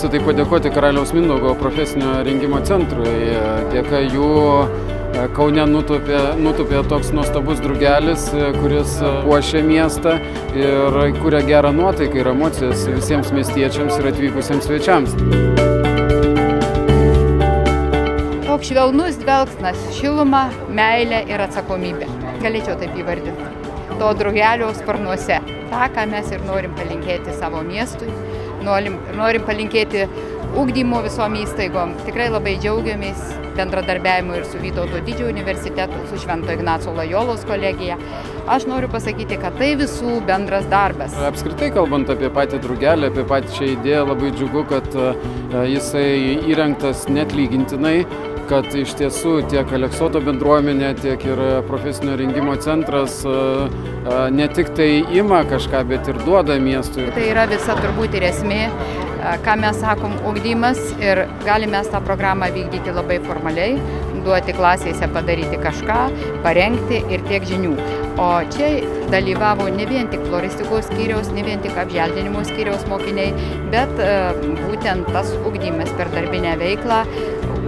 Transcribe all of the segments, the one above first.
Pirmiausia, tai padėkoti Karaliaus Mindaugo profesinio rengimo centrui. Dėka jų Kaune nutupė toks nuostabus drugelis, kuris puošia miestą ir kuria gerą nuotaiką ir emocijas visiems miestiečiams ir atvykusiems svečiams. Toks švelnus dvelksmas, šiluma, meilė ir atsakomybė. Galėčiau taip įvardinti. To drugelio sparnuose. Ta, ką mes ir norim palinkėti savo miestui, norim palinkėti ugdymo visom įstaigom. Tikrai labai džiaugiamės bendradarbiavimu ir su Vytauto Didžiojo universitetu, su Švento Ignaco Lojolos kolegija. Aš noriu pasakyti, kad tai visų bendras darbas. Apskritai, kalbant apie patį drugelį, apie pačią idėją, labai džiugu, kad jisai įrengtas neatlygintinai, kad iš tiesų tiek Aleksoto bendruomenė, tiek ir profesinio rengimo centras ne tik tai ima kažką, bet ir duoda miestui. Tai yra visa turbūt ir esmė, ką mes sakom, ugdymas, ir galime tą programą vykdyti labai formaliai, duoti klasėse padaryti kažką, parengti ir tiek žinių. O čia dalyvavo ne vien tik floristikos skyriaus, ne vien tik apželdinimo skyriaus mokiniai, bet būtent tas ugdymas per darbinę veiklą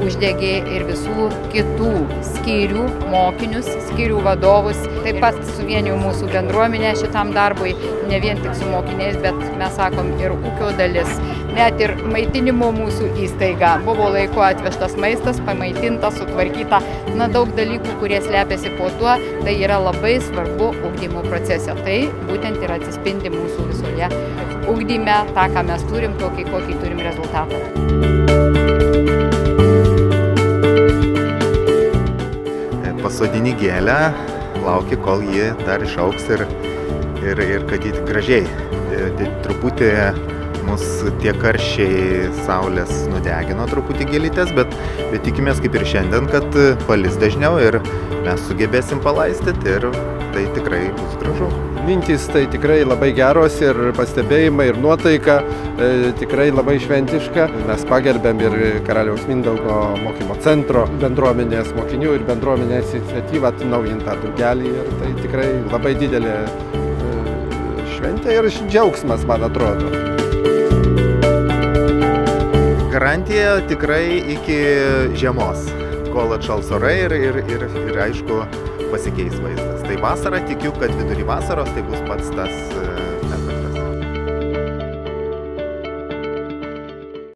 uždegė ir visų kitų skyrių mokinius, skyrių vadovus. Taip pat suvienijo mūsų bendruomenę šitam darbui, ne vien tik su mokiniais, bet mes sakom ir ūkio dalis. Net ir maitinimo mūsų įstaiga. Buvo laiku atvežtas maistas, pamaitintas, sutvarkyta. Daug dalykų, kurie slepiasi po tuo, tai yra labai svarbu ugdymo procese. Tai būtent ir atsispindi mūsų visoje ugdyme, tą, ką mes turim, kokį turim rezultatą. Pasodini gėlę, lauki, kol ji dar išaugs ir kad ji gražiai. Truputį mus tie karščiai saulės nudegino truputį gėlytės, bet tikimės kaip ir šiandien, kad palis dažniau ir mes sugebėsim palaistyti ir tai tikrai bus gražu. Mintys tai tikrai labai geros ir pastebėjimai ir nuotaika tikrai labai šventiška. Mes pagerbėm ir Karaliaus Mindaugo mokymo centro bendruomenės mokinių ir bendruomenės iniciatyvą atnaujinti tą drugelį ir tai tikrai labai didelė šventė ir džiaugsmas, man atrodo. Garantija tikrai iki žiemos, kol atšals orai ir aišku pasikeis vaizdas. Tai vasarą tikiu, kad vidury vasaros tai bus pats tas